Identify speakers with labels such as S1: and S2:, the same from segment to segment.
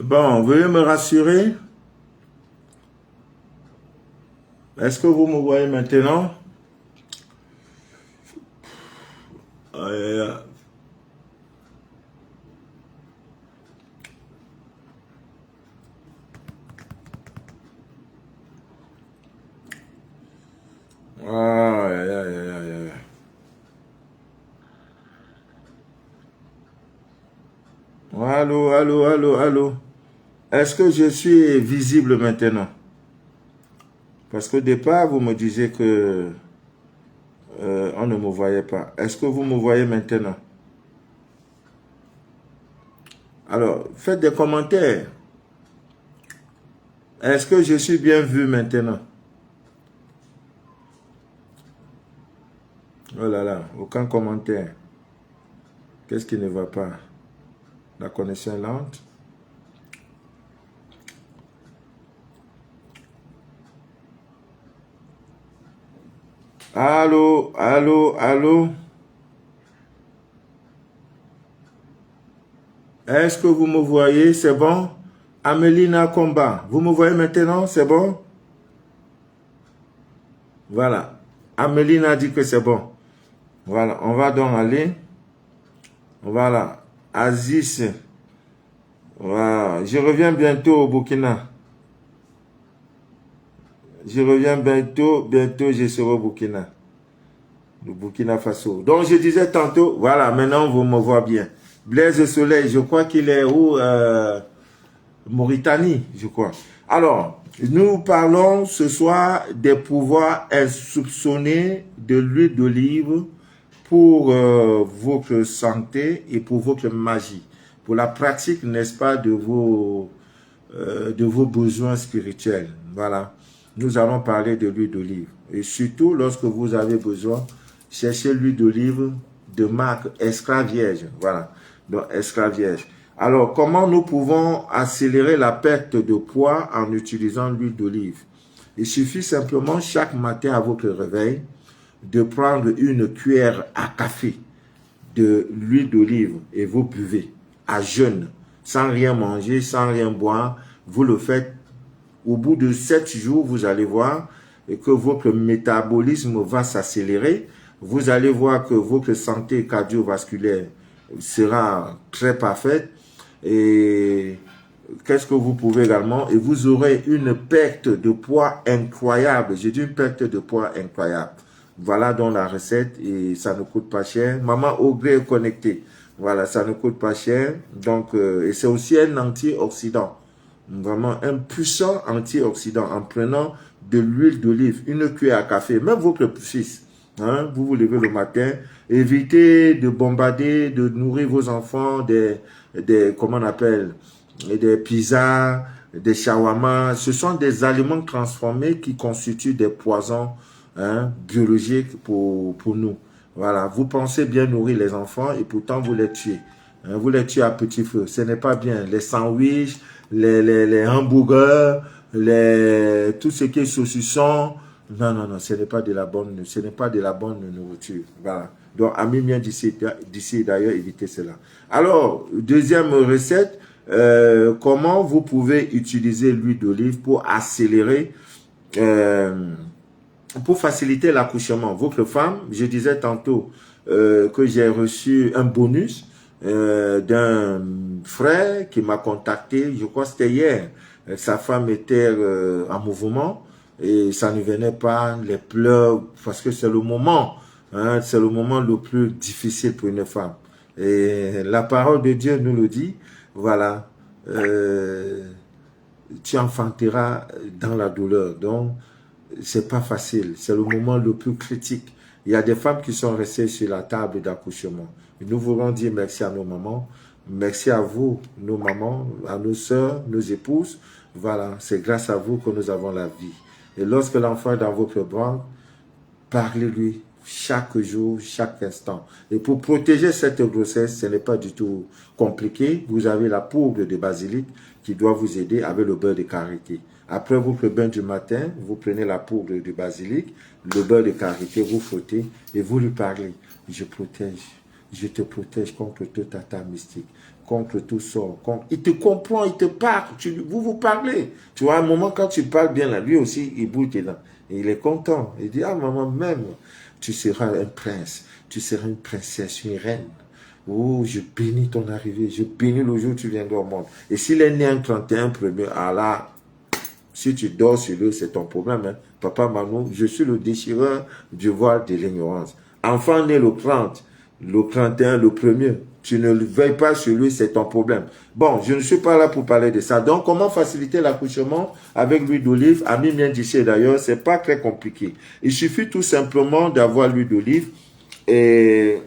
S1: Bon, veuillez me rassurer. Est-ce que vous me voyez maintenant? Euh, aïe, aïe, aïe, aïe, aïe. Allô, allô, allô, allô. Est-ce que je suis visible maintenant? Parce qu'au départ, vous me disiez que on ne me voyait pas. Est-ce que vous me voyez maintenant? Alors, faites des commentaires. Est-ce que je suis bien vu maintenant? Oh là là, aucun commentaire. Qu'est-ce qui ne va pas? La connexion est lente. Allô, allô, allô. Est-ce que vous me voyez? C'est bon? Amélina Combat, vous me voyez maintenant? C'est bon? Voilà. Amélina dit que c'est bon. Voilà, on va donc aller. Voilà. Aziz. Voilà. Je reviens bientôt au Burkina. Je reviens bientôt je serai au Burkina. Le Burkina Faso. Donc je disais tantôt, voilà, maintenant vous me voyez bien. Blaise Soleil, je crois qu'il est où? Mauritanie, je crois. Alors, nous parlons ce soir des pouvoirs insoupçonnés de l'huile d'olive pour votre santé et pour votre magie, pour la pratique, n'est-ce pas, de vos besoins spirituels. Voilà. Nous allons parler de l'huile d'olive. Et surtout, lorsque vous avez besoin, cherchez l'huile d'olive de marque Extra Vierge. Voilà. Donc, Extra Vierge. Alors, comment nous pouvons accélérer la perte de poids en utilisant l'huile d'olive? Il suffit simplement chaque matin à votre réveil de prendre une cuillère à café de l'huile d'olive et vous buvez à jeûne, sans rien manger, sans rien boire. Vous le faites. Au bout de 7 jours, vous allez voir que votre métabolisme va s'accélérer. Vous allez voir que votre santé cardiovasculaire sera très parfaite. Et qu'est-ce que vous pouvez également? Et vous aurez une perte de poids incroyable. J'ai dit une perte de poids incroyable. Voilà donc la recette et ça ne coûte pas cher. Maman Ogré est connectée. Voilà, ça ne coûte pas cher. Donc, et c'est aussi un antioxydant. Vraiment un puissant antioxydant en prenant de l'huile d'olive, une cuillère à café. Même votre fils, hein, vous vous levez le matin, évitez de bombarder, de nourrir vos enfants comment on appelle, des pizzas, des shawarma. Ce sont des aliments transformés qui constituent des poisons, hein, biologiques pour nous. Voilà, vous pensez bien nourrir les enfants et pourtant vous les tuez. Hein, vous les tuez à petit feu. Ce n'est pas bien. Les sandwichs, les hamburgers, tout ce qui est saucisson. Non, non, non, ce n'est pas de la bonne nourriture. Voilà. Donc, amis miens d'ici d'ailleurs, évitez cela. Alors, deuxième recette, comment vous pouvez utiliser l'huile d'olive pour accélérer, pour faciliter l'accouchement. Votre femme, je disais tantôt que j'ai reçu un bonus d'un frère qui m'a contacté, je crois que c'était hier. Sa femme était en mouvement et ça ne venait pas, les pleurs, parce que c'est le moment, hein, c'est le moment le plus difficile pour une femme. Et la parole de Dieu nous le dit, voilà, tu enfanteras dans la douleur. Donc, c'est pas facile, c'est le moment le plus critique. Il y a des femmes qui sont restées sur la table d'accouchement. Nous voulons dire merci à nos mamans, merci à vous, nos mamans, à nos sœurs, nos épouses. Voilà, c'est grâce à vous que nous avons la vie. Et lorsque l'enfant est dans votre bras, parlez-lui chaque jour, chaque instant. Et pour protéger cette grossesse, ce n'est pas du tout compliqué. Vous avez la poudre de basilic qui doit vous aider avec le beurre de karité. Après votre bain du matin, vous prenez la poudre de basilic, le beurre de karité, vous frottez et vous lui parlez. Je protège Je te protège contre toute attaque mystique, contre tout sort. Il te comprend, il te parle. Vous parlez. Tu vois, à un moment, quand tu parles bien, là, lui aussi, il bouge dedans. Et il est content. Il dit, ah, maman, même, tu seras un prince. Tu seras une princesse, une reine. Oh, je bénis ton arrivée. Je bénis le jour où tu viendras au monde. Et s'il est né un 31 premier, ah là, si tu dors sur lui, c'est ton problème. Hein. Papa Manou, je suis le déchireur du voile de l'ignorance. Enfant né le 30, le 31, le premier. Tu ne le veilles pas sur lui, c'est ton problème. Bon, je ne suis pas là pour parler de ça. Donc, comment faciliter l'accouchement avec l'huile d'olive? Ami bien d'ici d'ailleurs, c'est pas très compliqué. Il suffit tout simplement d'avoir l'huile d'olive et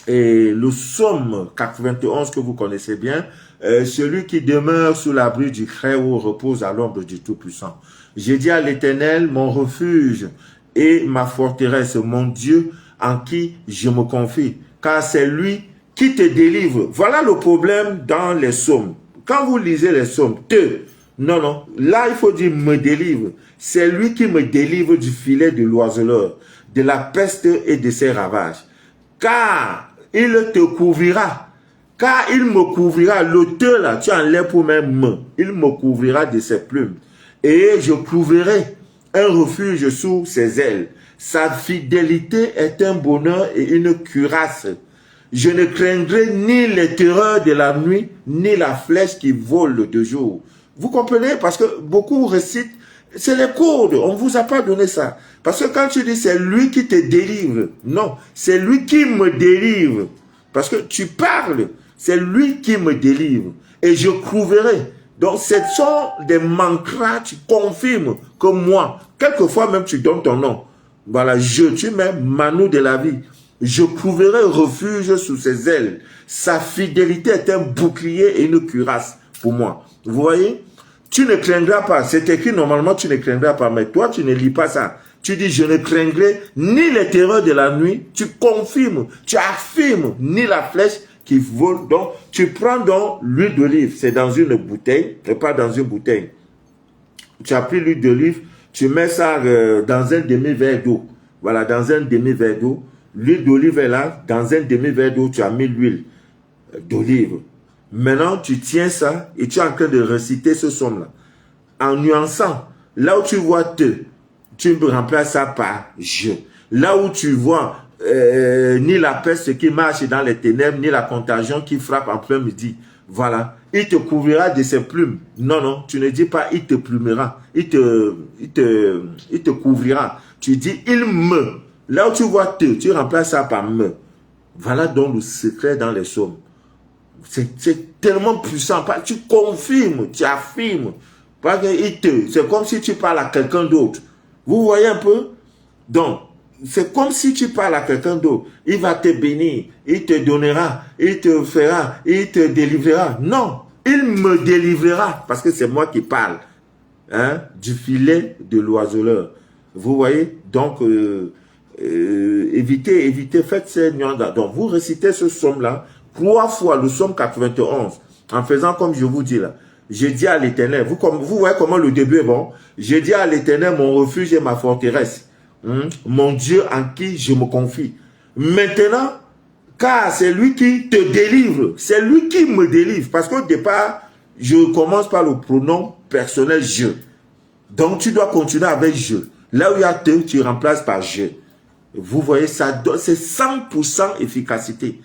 S1: le psaume 91 que vous connaissez bien, celui qui demeure sous l'abri du Très-Haut repose à l'ombre du Tout-Puissant. J'ai dit à l'Éternel, mon refuge et ma forteresse, mon Dieu en qui je me confie, car c'est lui qui te délivre. Voilà le problème dans les psaumes. Quand vous lisez les psaumes, non, là il faut dire me délivre. C'est lui qui me délivre du filet de l'oiseleur, de la peste et de ses ravages. Car il te couvrira. Car il me couvrira. Le te là, tu enlèves pour même. Il me couvrira de ses plumes. Et je couvrirai un refuge sous ses ailes. Sa fidélité est un bonheur et une cuirasse. Je ne craindrai ni les terreurs de la nuit, ni la flèche qui vole de jour. Vous comprenez? Parce que beaucoup récitent, c'est les codes, on ne vous a pas donné ça. Parce que quand tu dis c'est lui qui te délivre, non, c'est lui qui me délivre. Parce que tu parles, c'est lui qui me délivre. Et je couvrirai. Donc, ce sont des mantras, tu confirmes que moi, quelquefois même tu donnes ton nom. Voilà, tu mets Manou de la vie. Je couvrirai refuge sous ses ailes. Sa fidélité est un bouclier et une cuirasse pour moi. Vous voyez? Tu ne craindras pas. C'est écrit normalement, tu ne craindras pas. Mais toi, tu ne lis pas ça. Tu dis, je ne craindrai ni les terreurs de la nuit. Tu confirmes, tu affirmes, ni la flèche qui vole. Donc, tu prends donc l'huile d'olive. C'est dans une bouteille, et pas dans une bouteille. Tu as pris l'huile d'olive, tu mets ça dans un demi-verre d'eau. Voilà, dans un demi-verre d'eau. L'huile d'olive est là. Dans un demi-verre d'eau, tu as mis l'huile d'olive. Maintenant, tu tiens ça et tu es en train de réciter ce somme-là. En nuançant, là où tu vois te, tu remplaces ça par je. Là où tu vois ni la peste qui marche dans les ténèbres, ni la contagion qui frappe en plein midi. Voilà. Il te couvrira de ses plumes. Non, tu ne dis pas il te plumera. Il te couvrira. Tu dis il me. Là où tu vois te, tu remplaces ça par me. Voilà donc le secret dans les psaumes. C'est tellement puissant. Tu confirmes, tu affirmes. C'est comme si tu parles à quelqu'un d'autre. Vous voyez un peu? Donc, c'est comme si tu parles à quelqu'un d'autre. Il va te bénir, il te donnera, il te fera, il te délivrera. Non, il me délivrera parce que c'est moi qui parle. Hein, du filet de l'oiseleur. Vous voyez? Donc, évitez, faites ces nuances. Donc, vous récitez ce psaume-là 3 fois, le psaume 91, en faisant comme je vous dis là. J'ai dit à l'Éternel, vous voyez comment le début est bon. J'ai dit à l'Éternel, mon refuge et ma forteresse, mon Dieu en qui je me confie. Maintenant, car c'est lui qui te délivre, c'est lui qui me délivre. Parce qu'au départ, je commence par le pronom personnel je. Donc, tu dois continuer avec je. Là où il y a te, tu remplaces par je. Vous voyez, ça donne, c'est 100% efficacité.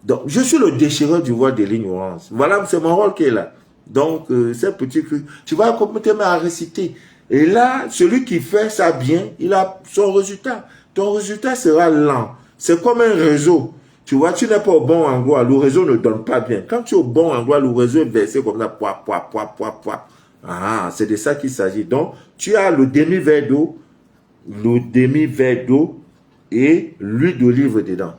S1: Donc, je suis le déchireur du voile de l'ignorance. Voilà, c'est mon rôle qui est là. Donc, ces petits trucs, tu vas complètement à réciter. Et là, celui qui fait ça bien, il a son résultat. Ton résultat sera lent. C'est comme un réseau. Tu vois, tu n'es pas au bon endroit, le réseau ne donne pas bien. Quand tu es au bon endroit, le réseau est versé comme ça, poids. Ah, c'est de ça qu'il s'agit. Donc, tu as le demi-verre d'eau et l'huile d'olive dedans.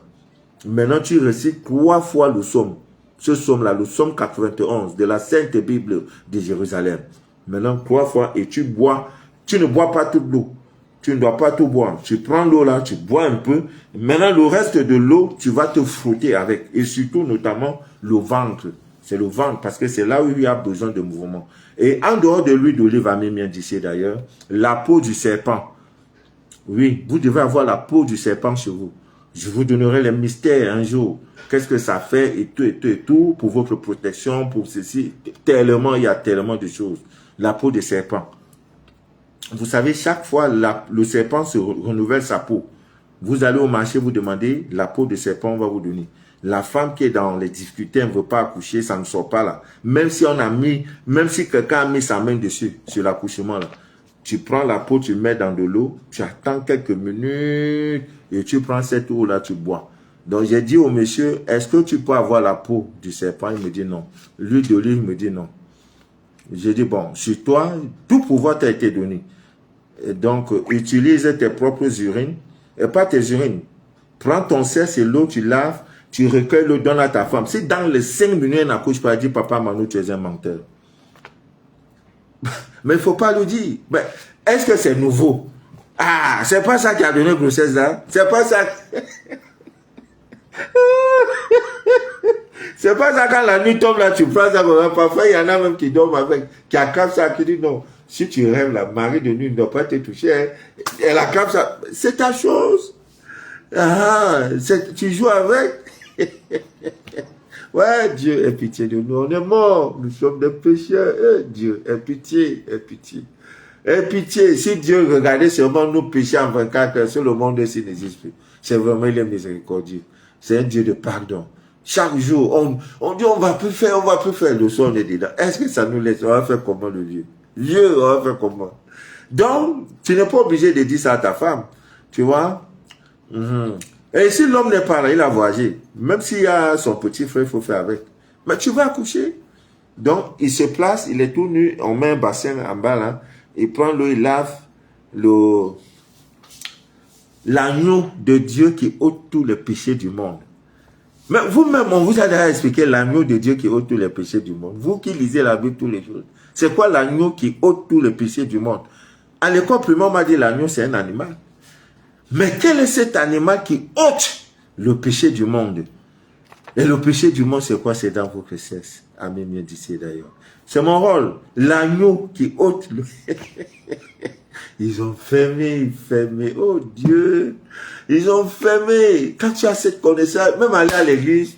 S1: Maintenant, tu récites 3 fois le psaume. Ce psaume-là, le psaume 91 de la Sainte Bible de Jérusalem. Maintenant, 3 fois et tu bois. Tu ne bois pas toute l'eau. Tu ne dois pas tout boire. Tu prends l'eau là, tu bois un peu. Maintenant, le reste de l'eau, tu vas te frotter avec. Et surtout, notamment, le ventre. C'est le ventre parce que c'est là où il y a besoin de mouvement. Et en dehors de l'huile d'olive, ami bien d'ici d'ailleurs, la peau du serpent. Oui, vous devez avoir la peau du serpent chez vous. Je vous donnerai les mystères un jour. Qu'est-ce que ça fait et tout, et tout, et tout, pour votre protection, pour ceci. Tellement, il y a tellement de choses. La peau de serpent. Vous savez, chaque fois, le serpent se renouvelle sa peau. Vous allez au marché, vous demandez, la peau de serpent, on va vous donner. La femme qui est dans les difficultés, elle ne veut pas accoucher, ça ne sort pas là. Même si quelqu'un a mis sa main dessus, sur l'accouchement là, tu prends la peau, tu mets dans de l'eau, tu attends quelques minutes et tu prends cette eau là, tu bois. Donc j'ai dit au monsieur, est-ce que tu peux avoir la peau du serpent? Il me dit non. L'huile d'olive, il me dit non. J'ai dit bon, sur toi, tout pouvoir t'a été donné. Et donc, utilise tes propres urines, et pas tes urines. Prends ton cesse et l'eau, tu laves, tu recueilles l'eau, donne à ta femme. Si dans les 5 minutes, elle n'accouche pas, elle dit, papa, Manu, tu es un menteur. Mais il ne faut pas le dire. Mais est-ce que c'est nouveau? Ah, c'est pas ça qui a donné grossesse là. C'est pas ça. C'est pas ça quand la nuit tombe là, tu prends ça. Parfois, il y en a même qui dorment avec, qui accapent ça, qui dit non. Si tu rêves, la Marie de nuit ne doit pas te toucher. Elle accapent ça. C'est ta chose. Ah, tu joues avec. Ouais, Dieu ait pitié de nous. On est morts. Nous sommes des pécheurs. Dieu ait pitié, ait pitié. Ait pitié. Si Dieu regardait seulement nos péchés en 24 heures, sur le monde ici n'existe plus. C'est vraiment, il est miséricordieux. C'est un Dieu de pardon. Chaque jour, on dit on va plus faire. Le soir, on est dedans. Est-ce que ça nous laisse? On va faire comment le Dieu? Dieu, on va faire comment? Donc, tu n'es pas obligé de dire ça à ta femme. Tu vois? Et si l'homme n'est pas là, il a voyagé. Même s'il y a son petit frère, il faut faire avec. Mais tu vas accoucher. Donc, il se place, il est tout nu, on met un bassin en bas là, il prend l'eau, il lave l'agneau de Dieu qui ôte tous les péchés du monde. Mais vous-même, on vous a déjà expliqué l'agneau de Dieu qui ôte tous les péchés du monde. Vous qui lisez la Bible tous les jours, c'est quoi l'agneau qui ôte tous les péchés du monde? À l'école primaire, on m'a dit l'agneau, c'est un animal. Mais quel est cet animal qui ôte le péché du monde? Et le péché du monde, c'est quoi? C'est dans vos richesses. Amen, bien d'ici d'ailleurs. C'est mon rôle. L'agneau qui ôte le... Ils ont fermé. Oh Dieu. Ils ont fermé. Quand tu as cette connaissance, même aller à l'église,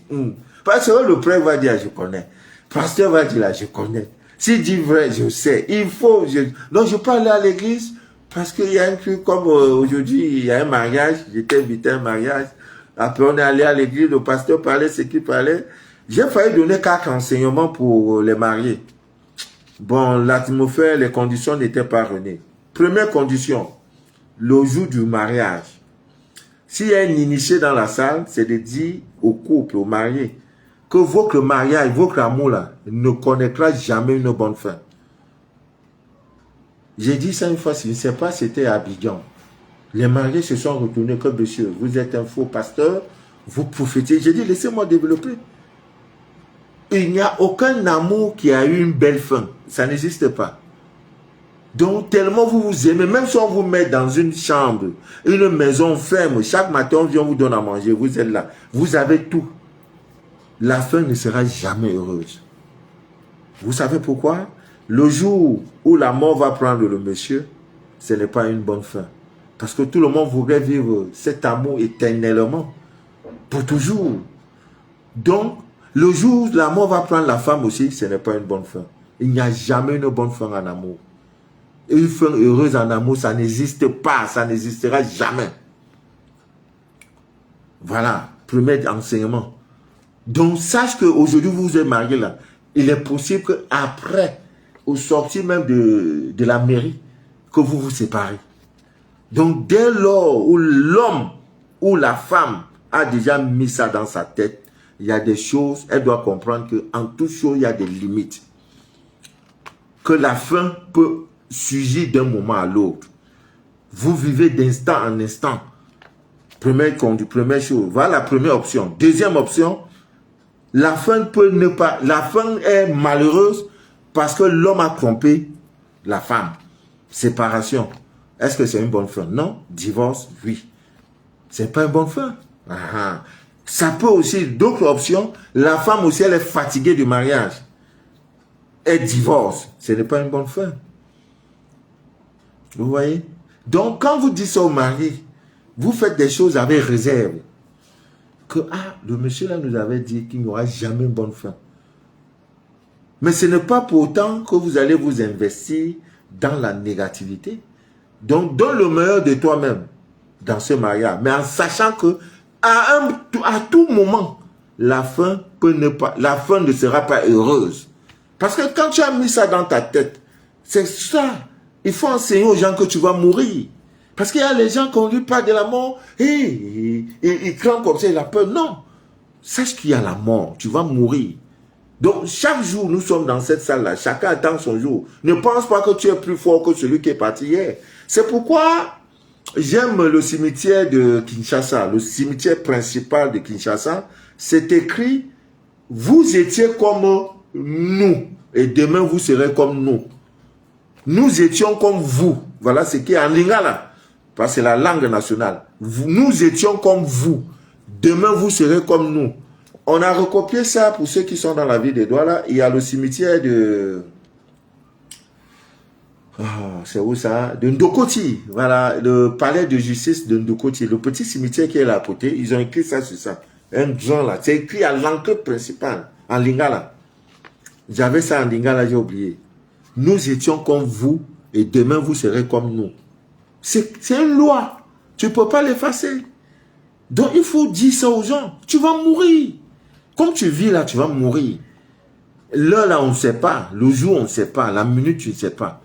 S1: parce que le prêtre va dire, je connais. Le pasteur va dire, là, je connais. S'il dit vrai, je sais. Il faut... Donc, je peux aller à l'église parce qu'il y a un truc comme aujourd'hui, il y a un mariage. J'étais invité à un mariage. Après, on est allé à l'église, le pasteur parlait ce qu'il parlait. J'ai failli donner 4 enseignements pour les mariés. Bon, l'atmosphère, les conditions n'étaient pas renées. Première condition, le jour du mariage. S'il y a un initié dans la salle, c'est de dire au couple, aux mariés, que votre mariage, votre amour là, ne connaîtra jamais une bonne fin. J'ai dit ça une fois, je ne sais pas, c'était à Abidjan. Les mariés se sont retournés comme monsieur, vous êtes un faux pasteur, vous prophétisez. J'ai dit, laissez-moi développer. Il n'y a aucun amour qui a eu une belle fin. Ça n'existe pas. Donc, tellement vous vous aimez, même si on vous met dans une chambre, une maison ferme, chaque matin on vient, on vous donne à manger, vous êtes là, vous avez tout. La fin ne sera jamais heureuse. Vous savez pourquoi? Le jour où la mort va prendre le monsieur, ce n'est pas une bonne fin. Parce que tout le monde voudrait vivre cet amour éternellement, pour toujours. Donc, le jour où la mort va prendre la femme aussi, ce n'est pas une bonne fin. Il n'y a jamais une bonne fin en amour. Une fin heureuse en amour, ça n'existe pas, ça n'existera jamais. Voilà, premier enseignement. Donc, sache qu'aujourd'hui, vous êtes mariés là. Il est possible qu'après, au sortir même de la mairie, que vous vous séparez. Donc, dès lors où l'homme ou la femme a déjà mis ça dans sa tête, il y a des choses, elle doit comprendre qu'en toute chose, il y a des limites. Que la fin peut surgir d'un moment à l'autre. Vous vivez d'instant en instant. Première chose. Voilà la première option. Deuxième option, la fin peut ne pas... La fin est malheureuse parce que l'homme a trompé la femme. Séparation. Est-ce que c'est une bonne fin? Non. Divorce, oui. C'est pas une bonne fin. Ça peut aussi, d'autres options, la femme aussi, elle est fatiguée du mariage. Elle divorce. Ce n'est pas une bonne fin. Vous voyez? Donc, quand vous dites ça au mari, vous faites des choses avec réserve. que le monsieur là nous avait dit qu'il n'y aura jamais une bonne fin. Mais ce n'est pas pour autant que vous allez vous investir dans la négativité. Donc, donne le meilleur de toi-même dans ce mariage, mais en sachant que à tout moment, la fin ne sera pas heureuse. Parce que quand tu as mis ça dans ta tête, c'est ça. Il faut enseigner aux gens que tu vas mourir. Parce qu'il y a les gens qui ont lu pas de la mort, et ils craignent comme ça, ils ont peur. Non. Sache qu'il y a la mort, tu vas mourir. Donc, chaque jour, nous sommes dans cette salle-là, chacun attend son jour. Ne pense pas que tu es plus fort que celui qui est parti hier. C'est pourquoi j'aime le cimetière de Kinshasa, le cimetière principal de Kinshasa. C'est écrit, vous étiez comme nous, et demain vous serez comme nous. Nous étions comme vous. Voilà ce qui est en lingala, parce que c'est la langue nationale. Nous étions comme vous. Demain vous serez comme nous. On a recopié ça pour ceux qui sont dans la ville de Douala. Il y a le cimetière de... c'est où ça? De Ndokoti. Voilà, le palais de justice de Ndokoti. Le petit cimetière qui est là à côté. Ils ont écrit ça sur ça. Un grand là. C'est écrit à l'encre principale. En lingala. J'avais ça en lingala, j'ai oublié. Nous étions comme vous et demain vous serez comme nous. C'est une loi. Tu ne peux pas l'effacer. Donc il faut dire ça aux gens. Tu vas mourir. Comme tu vis là, tu vas mourir. L'heure là, on ne sait pas. Le jour, on ne sait pas. La minute, tu ne sais pas.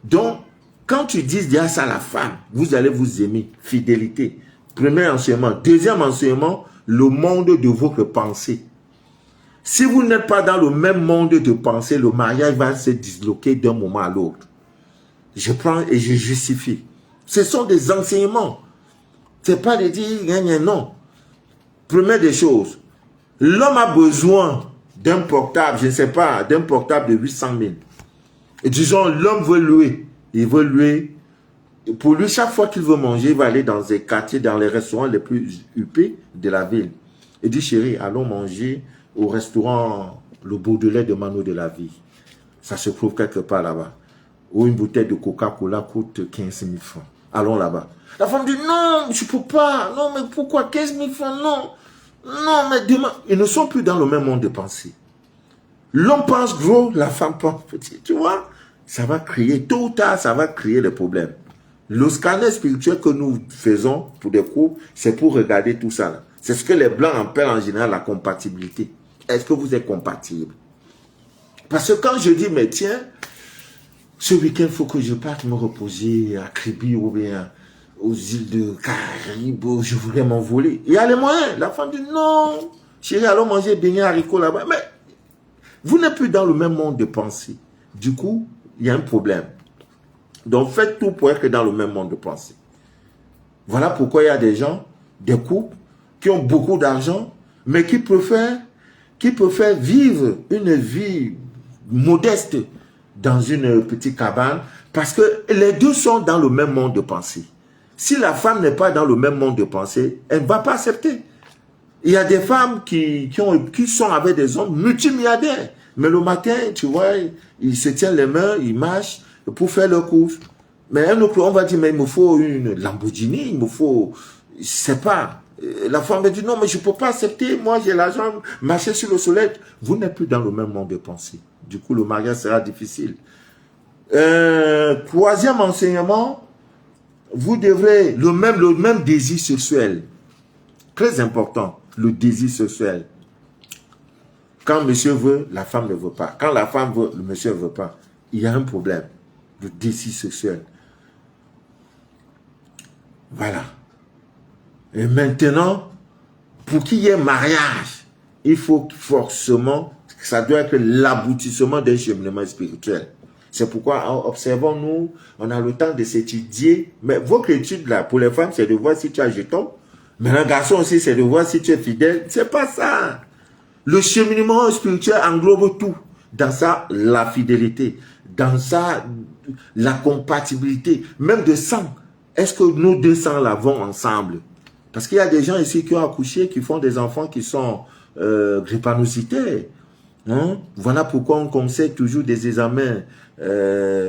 S1: Donc, quand tu dis déjà ça à la femme, vous allez vous aimer. Fidélité. Premier enseignement. Deuxième enseignement, le monde de votre pensée. Si vous n'êtes pas dans le même monde de pensée, le mariage va se disloquer d'un moment à l'autre. Je prends et je justifie. Ce sont des enseignements. Ce n'est pas de dire, non. Première des choses, l'homme a besoin d'un portable, je ne sais pas, d'un portable de 800 000. Et disons, l'homme veut louer. Il veut louer. Pour lui, chaque fois qu'il veut manger, il va aller dans des quartiers, dans les restaurants les plus huppés de la ville. Il dit, chérie, allons manger au restaurant Le Bordelais de Mano de la Vie. Ça se trouve quelque part là-bas. Où une bouteille de Coca-Cola coûte 15 000 francs. Allons là-bas. La femme dit, non, je ne peux pas. Non, mais pourquoi 15 000 francs? Non. Non, mais demain, ils ne sont plus dans le même monde de pensée. L'homme pense gros, la femme pense petit. Tu vois, ça va créer, tôt ou tard, ça va créer des problèmes. Le scanner spirituel que nous faisons pour des couples, c'est pour regarder tout ça. C'est ce que les Blancs appellent en général la compatibilité. Est-ce que vous êtes compatible? Parce que quand je dis, mais tiens, ce week-end, il faut que je parte me reposer à Kribi ou bien aux îles de Caraïbes, je voudrais m'envoler. Il y a les moyens. La femme dit, non, chérie, allons manger beignets haricots là-bas. Mais vous n'êtes plus dans le même monde de pensée. Du coup, il y a un problème. Donc, faites tout pour être dans le même monde de pensée. Voilà pourquoi il y a des gens, des couples, qui ont beaucoup d'argent, mais qui préfèrent vivre une vie modeste dans une petite cabane, parce que les deux sont dans le même monde de pensée. Si la femme n'est pas dans le même monde de pensée, elle ne va pas accepter. Il y a des femmes qui sont avec des hommes multimilliardaires. Mais le matin, tu vois, ils se tiennent les mains, ils marchent pour faire leurs courses. Mais un autre, on va dire, mais il me faut une Lamborghini, il me faut, je sais pas. La femme me dit, non, mais je ne peux pas accepter, moi j'ai l'argent, marcher sur le soleil. Vous n'êtes plus dans le même monde de pensée. Du coup, le mariage sera difficile. Troisième enseignement, vous devrez le même désir sexuel. Très important, le désir sexuel. Quand monsieur veut, la femme ne veut pas. Quand la femme veut, le monsieur ne veut pas. Il y a un problème, le désir sexuel. Voilà. Et maintenant, pour qu'il y ait mariage, il faut forcément, ça doit être l'aboutissement d'un cheminement spirituel. C'est pourquoi, observons-nous, on a le temps de s'étudier. Mais votre étude là, pour les femmes, c'est de voir si tu as jeton. Mais un garçon aussi, c'est de voir si tu es fidèle. C'est pas ça. Le cheminement spirituel englobe tout. Dans ça, la fidélité. Dans ça, la compatibilité. Même de sang. Est-ce que nos deux sangs là vont ensemble? Parce qu'il y a des gens ici qui ont accouché, qui font des enfants qui sont drépanocytaires. Hein? Voilà pourquoi on conseille toujours des examens,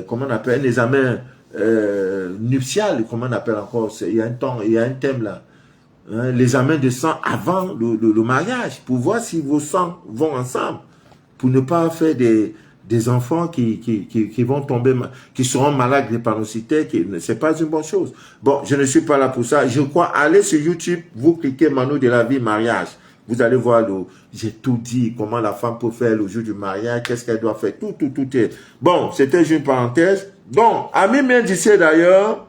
S1: comment on appelle, un examen nuptial, comment on appelle encore, il y a un thème là. l'examen de sang avant le mariage, pour voir si vos sangs vont ensemble, pour ne pas faire des enfants qui vont tomber, qui seront malades de drépanocytaire, c'est pas une bonne chose. Bon, je ne suis pas là pour ça. Je crois, allez sur YouTube, vous cliquez Mano de la vie mariage. Vous allez voir, j'ai tout dit, comment la femme peut faire le jour du mariage, qu'est-ce qu'elle doit faire, tout est. Bon, c'était juste une parenthèse. Donc, Ami Mendissier d'ailleurs,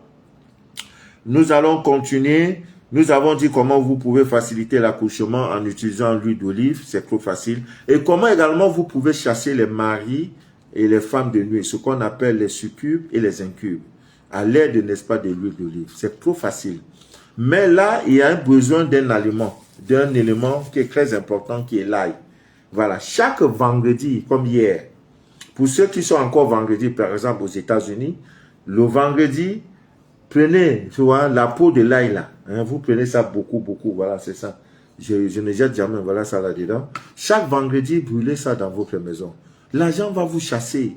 S1: nous allons continuer. Nous avons dit comment vous pouvez faciliter l'accouchement en utilisant l'huile d'olive, c'est trop facile. Et comment également vous pouvez chasser les maris et les femmes de nuit, ce qu'on appelle les succubes et les incubes, à l'aide, n'est-ce pas, de l'huile d'olive. C'est trop facile. Mais là, il y a un besoin d'un aliment, d'un élément qui est très important, qui est l'ail. Voilà, chaque vendredi, comme hier, pour ceux qui sont encore vendredi, par exemple aux États-Unis, le vendredi, prenez, tu vois, la peau de l'ail là. Hein, vous prenez ça beaucoup, voilà, c'est ça. Je ne jette jamais, voilà ça là-dedans. Chaque vendredi, brûlez ça dans votre maison. L'agent va vous chasser.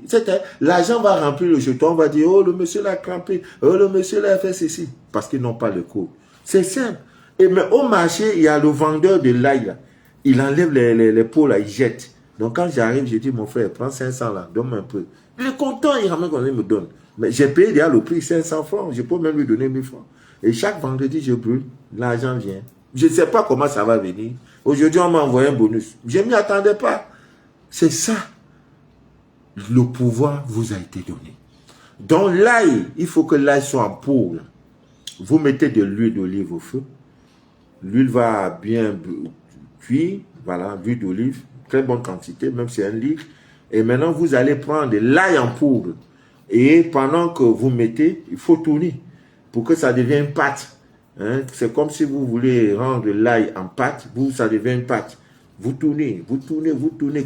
S1: L'agent va remplir le jeton, on va dire, oh, le monsieur l'a crampé, oh, le monsieur l'a fait ceci. Parce qu'ils n'ont pas le code. C'est simple. Mais au marché, il y a le vendeur de l'ail là. Il enlève les peaux là, il jette. Donc quand j'arrive, je dis, mon frère, prends 500 là, donne-moi un peu. Il est content, il ramène quand il me donne. Mais j'ai payé déjà le prix 500 francs, je peux même lui donner 1000 francs. Et chaque vendredi, je brûle, l'argent vient. Je ne sais pas comment ça va venir. Aujourd'hui, on m'a envoyé un bonus. Je ne m'y attendais pas. C'est ça. Le pouvoir vous a été donné. Dans l'ail, il faut que l'ail soit en poudre. Vous mettez de l'huile d'olive au feu. L'huile va bien cuire. Voilà, l'huile d'olive, très bonne quantité, même si c'est 1 litre. Et maintenant, vous allez prendre de l'ail en poudre. Et pendant que vous mettez, il faut tourner pour que ça devienne une pâte. Hein? C'est comme si vous voulez rendre l'ail en pâte, ça devient une pâte. Vous tournez.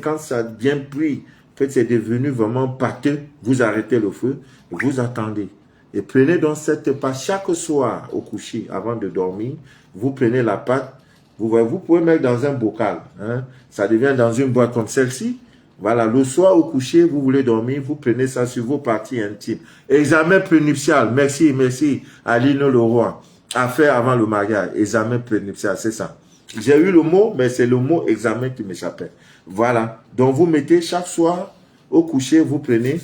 S1: Quand ça devient pris, en fait, c'est devenu vraiment pâteux, vous arrêtez le feu et vous attendez. Et prenez donc cette pâte chaque soir au coucher, avant de dormir. Vous prenez la pâte, vous pouvez mettre dans un bocal. Hein? Ça devient dans une boîte comme celle-ci. Voilà, le soir au coucher, vous voulez dormir, vous prenez ça sur vos parties intimes. Examen prénuptial, merci, Aline Leroy, à faire avant le mariage. Examen prénuptial, c'est ça. J'ai eu le mot, mais c'est le mot examen qui m'échappait. Voilà, donc vous mettez chaque soir au coucher, vous prenez,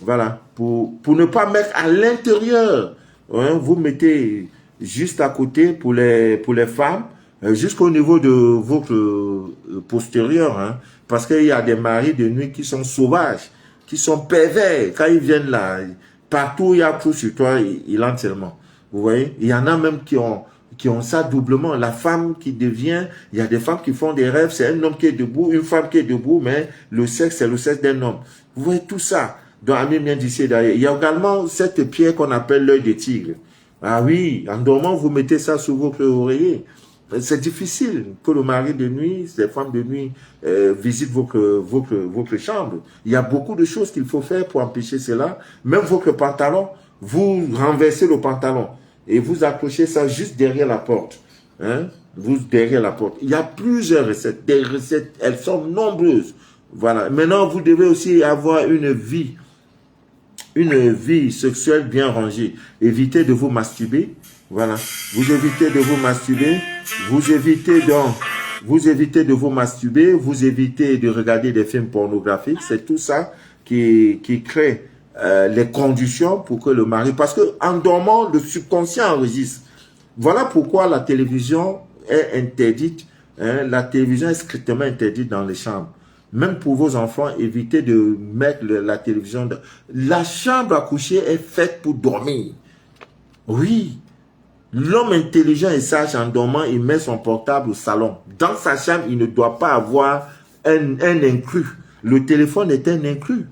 S1: voilà, pour ne pas mettre à l'intérieur. Hein, vous mettez juste à côté pour les femmes, jusqu'au niveau de votre postérieur, hein, parce qu'il y a des maris de nuit qui sont sauvages, qui sont pervers. Quand ils viennent là, partout il y a tout sur toi, ils entrent seulement. Vous voyez, il y en a même qui ont ça doublement. La femme qui devient, il y a des femmes qui font des rêves, c'est un homme qui est debout, une femme qui est debout, mais le sexe, c'est le sexe d'un homme. Vous voyez tout ça. Donc, Ami Mendissier d'ailleurs. Il y a également cette pierre qu'on appelle l'œil de tigre. Ah oui, en dormant, vous mettez ça sur votre oreiller. C'est difficile que le mari de nuit, les femmes de nuit visitent votre chambre. Il y a beaucoup de choses qu'il faut faire pour empêcher cela. Même votre pantalon, vous renversez le pantalon et vous accrochez ça juste derrière la porte. Hein? Vous derrière la porte. Il y a plusieurs recettes. Des recettes, elles sont nombreuses. Voilà. Maintenant, vous devez aussi avoir une vie sexuelle bien rangée. Évitez de vous masturber. Voilà. Vous évitez de vous masturber. Vous évitez de vous masturber. Vous évitez de regarder des films pornographiques. C'est tout ça qui crée les conditions pour que le mari... Parce que en dormant, le subconscient enregistre. Voilà pourquoi la télévision est interdite. Hein, la télévision est strictement interdite dans les chambres. Même pour vos enfants, évitez de mettre la télévision. La chambre à coucher est faite pour dormir. Oui. L'homme intelligent et sage en dormant, il met son portable au salon. Dans sa chambre, il ne doit pas avoir un inclus. Le téléphone est un inclus.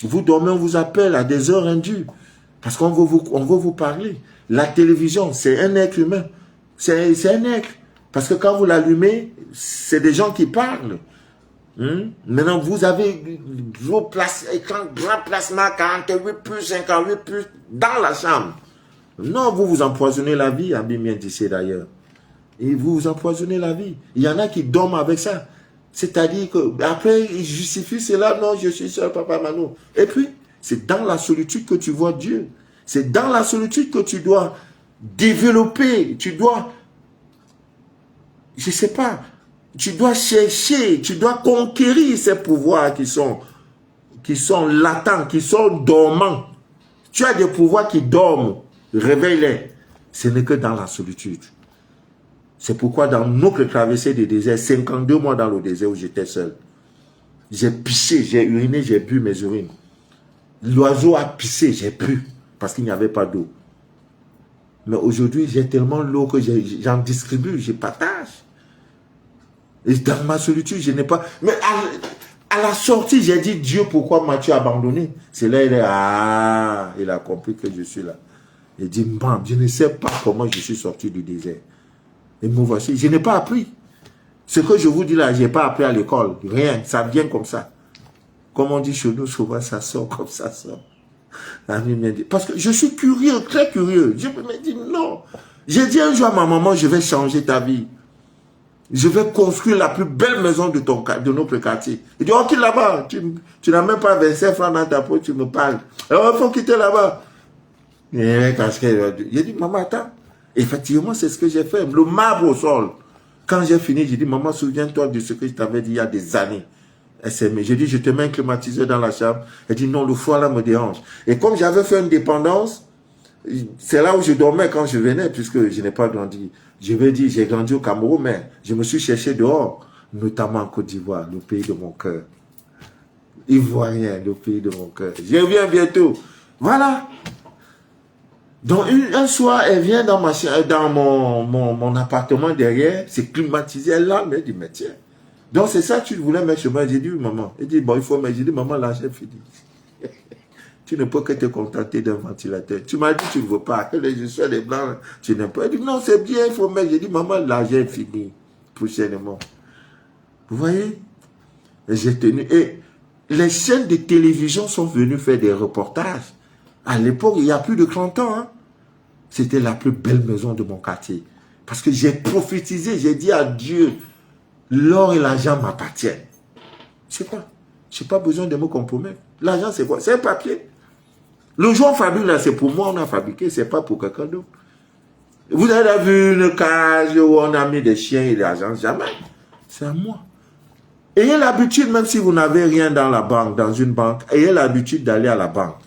S1: Vous dormez, on vous appelle à des heures indues. Parce qu'on veut vous parler. La télévision, c'est un être humain. C'est un être. Parce que quand vous l'allumez, c'est des gens qui parlent. Maintenant, vous avez gros écran, grand plasma, 48 plus, 58 plus, dans la chambre. Non, vous empoisonnez la vie, Ami Mendissier d'ailleurs. Et vous empoisonnez la vie. Il y en a qui dorment avec ça. C'est-à-dire que après, ils justifient cela. Non, je suis seul, papa Mano. Et puis, c'est dans la solitude que tu vois Dieu. C'est dans la solitude que tu dois développer. Tu dois je ne sais pas, tu dois chercher, tu dois conquérir ces pouvoirs qui sont latents, qui sont dormants. Tu as des pouvoirs qui dorment, réveille-les. Ce n'est que dans la solitude. C'est pourquoi dans notre traversée du désert, 52 mois dans le désert où j'étais seul, j'ai pissé, j'ai uriné, j'ai bu mes urines. L'oiseau a pissé, j'ai bu, parce qu'il n'y avait pas d'eau. Mais aujourd'hui, j'ai tellement l'eau que j'en distribue, je partage. Et dans ma solitude, je n'ai pas... Mais à la sortie, j'ai dit, Dieu, pourquoi m'as-tu abandonné? C'est là, il a compris que je suis là. Il dit, bam, je ne sais pas comment je suis sorti du désert. Et me voici, je n'ai pas appris. Ce que je vous dis là, je n'ai pas appris à l'école. Rien, ça vient comme ça. Comme on dit chez nous, souvent ça sort comme ça sort. Parce que je suis curieux, très curieux. Je me dis non. J'ai dit un jour à ma maman, je vais changer ta vie. Je vais construire la plus belle maison de notre quartier. Il dit, ok, là-bas, tu n'as même pas 25 francs dans ta poche, tu me parles. Alors, il faut quitter là-bas. J'ai dit, maman, attends. Effectivement, c'est ce que j'ai fait. Le marbre au sol. Quand j'ai fini, j'ai dit, maman, souviens-toi de ce que je t'avais dit il y a des années. Elle s'est mise. J'ai dit, je te mets un climatiseur dans la chambre. Elle dit, non, le foie là me dérange. Et comme j'avais fait une dépendance, c'est là où je dormais quand je venais, puisque je n'ai pas grandi. Je vais dire, j'ai grandi au Cameroun, mais je me suis cherché dehors, notamment en Côte d'Ivoire, le pays de mon cœur. Ivoirien, le pays de mon cœur. Je reviens bientôt. Voilà. Donc, un soir, elle vient dans mon appartement derrière, c'est climatisé, elle là, mais elle dit, mais tiens. Donc, c'est ça que tu voulais mettre chez moi. J'ai dit, oui, maman. Elle dit, bon, il faut mettre. J'ai dit, maman, l'argent est fini. Tu ne peux que te contenter d'un ventilateur. Tu m'as dit, tu ne veux pas. Je suis les blancs, tu n'aimes pas. Elle dit, non, c'est bien, il faut mettre. J'ai dit, maman, l'argent est fini. Prochainement. Vous voyez? Et j'ai tenu. Et les chaînes de télévision sont venues faire des reportages. À l'époque, il y a plus de 30 ans, hein. C'était la plus belle maison de mon quartier. Parce que j'ai prophétisé, j'ai dit à Dieu, l'or et l'argent m'appartiennent. C'est quoi? Je n'ai pas besoin de me compromettre. L'argent, c'est quoi? C'est un papier. Le jour où on fabrique, là, c'est pour moi, on a fabriqué, c'est pas pour quelqu'un d'autre. Vous avez vu une cage où on a mis des chiens et des argent? Jamais. C'est à moi. Ayez l'habitude, même si vous n'avez rien dans la banque, dans une banque, ayez l'habitude d'aller à la banque.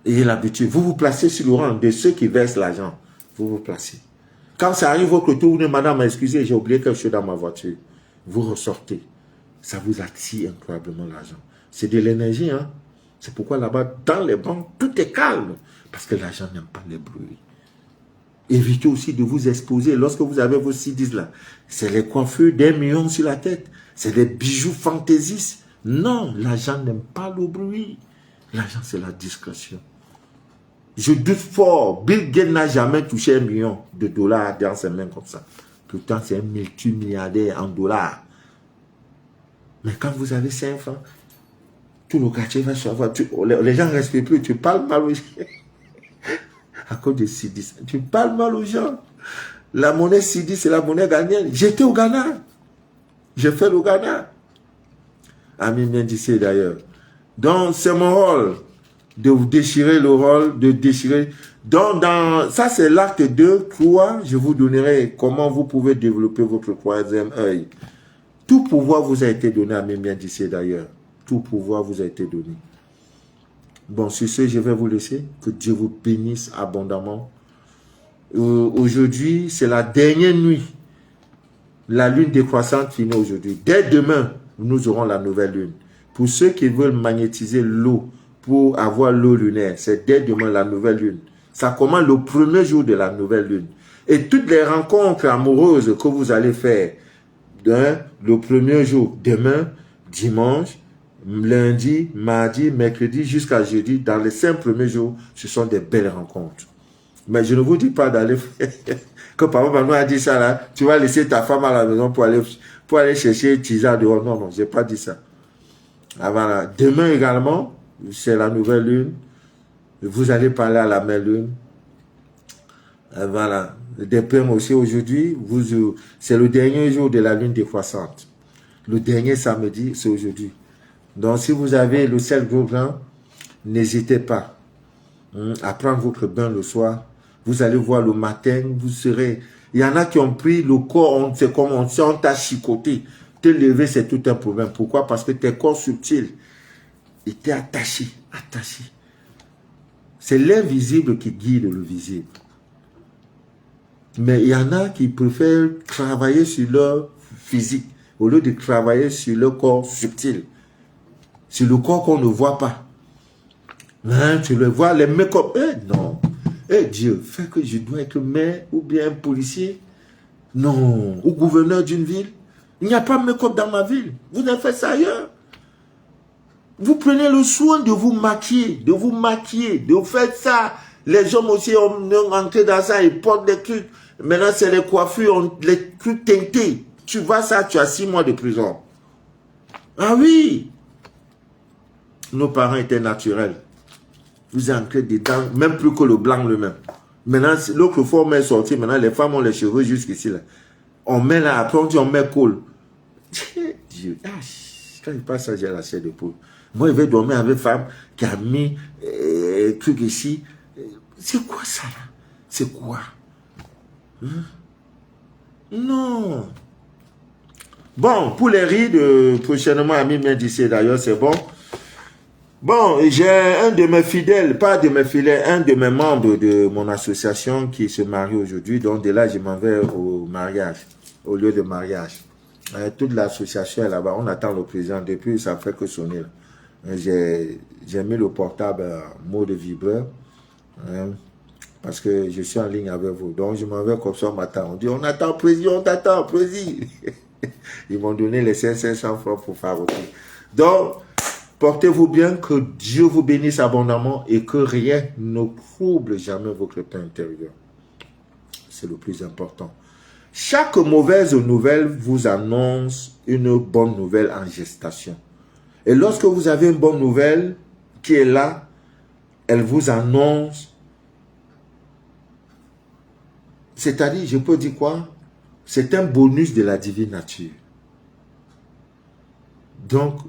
S1: Ayez l'habitude. Vous vous placez sur le rang de ceux qui versent l'argent. Vous vous placez. Quand ça arrive votre tour, vous dites, madame, excusez, j'ai oublié quelque chose dans ma voiture. Vous ressortez. Ça vous attire incroyablement l'argent. C'est de l'énergie, hein. C'est pourquoi là-bas, dans les banques, tout est calme. Parce que l'argent n'aime pas les bruits. Évitez aussi de vous exposer. Lorsque vous avez vos CDs là, c'est les coiffures d'1 million sur la tête. C'est des bijoux fantaisistes. Non, l'argent n'aime pas le bruit. L'argent, c'est la discrétion. Je doute fort. Bill Gates n'a jamais touché 1 million de dollars dans ses mains comme ça. Pourtant, c'est un multimilliardaire en dollars. Mais quand vous avez 5 francs, tout le quartier va savoir. Les gens ne respectent plus. Tu parles mal aux gens. À cause de CIDIS. Tu parles mal aux gens. La monnaie CIDIS, c'est la monnaie ghanéenne. J'étais au Ghana. J'ai fait le Ghana. Ami bien d'ici d'ailleurs. Donc, c'est mon rôle de vous déchirer le rôle, de déchirer. Donc, ça, c'est l'acte 2. 3, je vous donnerai comment vous pouvez développer votre troisième œil. Tout pouvoir vous a été donné à bien d'ici d'ailleurs. Tout pouvoir vous a été donné. Bon, sur ce, je vais vous laisser. Que Dieu vous bénisse abondamment. Aujourd'hui, c'est la dernière nuit. La lune décroissante finit aujourd'hui. Dès demain, nous aurons la nouvelle lune. Pour ceux qui veulent magnétiser l'eau, pour avoir l'eau lunaire, c'est dès demain la nouvelle lune. Ça commence le premier jour de la nouvelle lune. Et toutes les rencontres amoureuses que vous allez faire, le premier jour, demain, dimanche, lundi, mardi, mercredi, jusqu'à jeudi, dans les 5 premiers jours, ce sont des belles rencontres. Mais je ne vous dis pas d'aller faire, comme papa nous a dit ça là, tu vas laisser ta femme à la maison pour aller chercher Tisa dehors. Non, je n'ai pas dit ça. Ah, voilà. Demain également, c'est la nouvelle lune. Vous allez parler à la même lune. Ah, voilà. Des pères aussi aujourd'hui, c'est le dernier jour de la lune décroissante. Le dernier samedi, c'est aujourd'hui. Donc, si vous avez le sel gros grand, n'hésitez pas à prendre votre bain le soir Vous allez voir le matin, vous serez... Il y en a qui ont pris le corps, c'est comme on t'a chicoté. Te lever, c'est tout un problème. Pourquoi? Parce que tes corps subtils étaient attachés. C'est l'invisible qui guide le visible. Mais il y en a qui préfèrent travailler sur leur physique au lieu de travailler sur leur corps subtil. Sur le corps qu'on ne voit pas. Hein, tu le vois, les make-up. Non. Dieu, fait que je dois être maire ou bien un policier. Non. Ou gouverneur d'une ville. Il n'y a pas de make-up dans ma ville. Vous avez fait ça ailleurs. Vous prenez le soin de vous maquiller, de vous faire ça. Les hommes aussi ont entré dans ça, ils portent des trucs. Maintenant, c'est les coiffures, les trucs teintés. Tu vois ça, tu as 6 mois de prison. Ah oui. Nos parents étaient naturels. Vous entrez dedans, même plus que le blanc le même. Maintenant, l'autre fois, on met sorti. Maintenant, les femmes ont les cheveux jusqu'ici. Là. On met là, après on dit on met colle. Dieu, quand je passe ça, j'ai la chair de poule. Moi, je vais dormir avec une femme qui a mis truc ici. C'est quoi ça là? C'est quoi? Hein? Non. Bon, pour les rides, prochainement, Ami m'a dit d'ailleurs, c'est bon. Bon, j'ai un de mes fidèles, pas de mes fidèles, un de mes membres de mon association qui se marie aujourd'hui. Donc, de là, je m'en vais au mariage, au lieu de mariage. Toute l'association est là-bas. On attend le président depuis, ça fait que sonner. J'ai mis le portable mode vibreur. Parce que je suis en ligne avec vous. Donc, je m'en vais comme ça, on m'attend. On dit, on attend, président, on t'attend, président. Ils m'ont donné les 500 francs pour fabriquer. Donc, portez-vous bien, que Dieu vous bénisse abondamment et que rien ne trouble jamais votre paix intérieur. C'est le plus important. Chaque mauvaise nouvelle vous annonce une bonne nouvelle en gestation. Et lorsque vous avez une bonne nouvelle qui est là, elle vous annonce. C'est-à-dire, je peux dire quoi? C'est un bonus de la divine nature. Donc,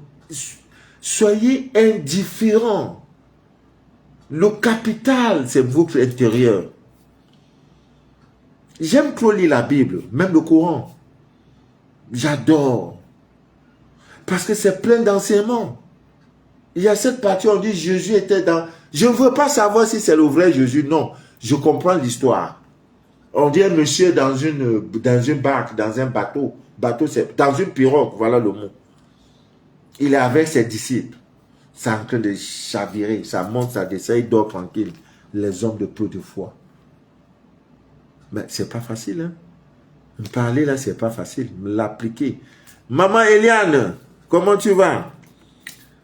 S1: soyez indifférents. Le capital, c'est votre intérieur. J'aime trop lire la Bible, même le Coran. J'adore. Parce que c'est plein d'enseignements. Il y a cette partie où on dit Jésus était dans... Je ne veux pas savoir si c'est le vrai Jésus. Non, je comprends l'histoire. On dit un monsieur dans une barque, dans un bateau. Bateau, c'est dans une pirogue, voilà le mot. Il est avec ses disciples. C'est en train de chavirer. Ça monte, ça descend, il dort tranquille. Les hommes de peu de foi. Mais c'est pas facile, hein. Me parler là, c'est pas facile. Me l'appliquer. Maman Eliane, comment tu vas?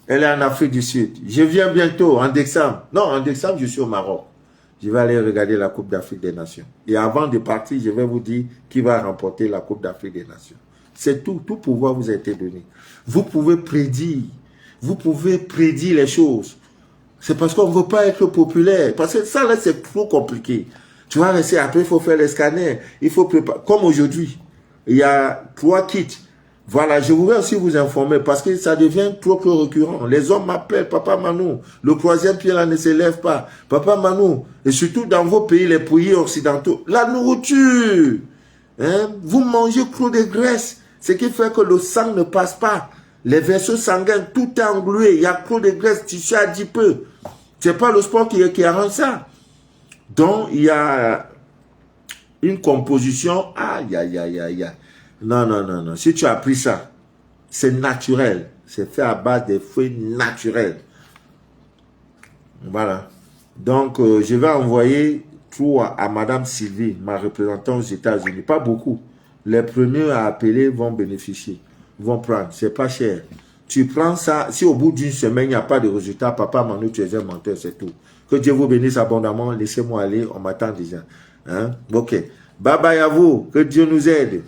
S1: Elle est en Afrique du Sud. Je viens bientôt, en décembre. Non, en décembre, je suis au Maroc. Je vais aller regarder la Coupe d'Afrique des Nations. Et avant de partir, je vais vous dire qui va remporter la Coupe d'Afrique des Nations. C'est tout. Tout pouvoir vous a été donné. Vous pouvez prédire. Vous pouvez prédire les choses. C'est parce qu'on ne veut pas être populaire. Parce que ça, là, c'est trop compliqué. Tu vas rester, après, il faut faire les scanners. Il faut préparer. Comme aujourd'hui, il y a 3 kits. Voilà, je voudrais aussi vous informer parce que ça devient trop récurrent. Les hommes m'appellent, Papa Manou, le 3e pied là ne se lève pas. Papa Manou, et surtout dans vos pays, les pays occidentaux, la nourriture. Hein? Vous mangez trop de graisse, ce qui fait que le sang ne passe pas. Les vaisseaux sanguins, tout est englué. Il y a trop de graisse, tissu adipeux. C'est pas le sport qui arrange ça. Donc, il y a une composition. Aïe, aïe, aïe, aïe, aïe. Non, non, non, non. Si tu as pris ça, c'est naturel. C'est fait à base des fruits naturels. Voilà. Donc, je vais envoyer tout à Madame Sylvie, ma représentante aux États-Unis. Pas beaucoup. Les premiers à appeler vont bénéficier. Vont prendre. C'est pas cher. Tu prends ça. Si au bout d'une semaine, il n'y a pas de résultat, Papa Manu, tu es un menteur, c'est tout. Que Dieu vous bénisse abondamment. Laissez-moi aller. On m'attend déjà. Hein? Ok. Bye bye à vous. Que Dieu nous aide.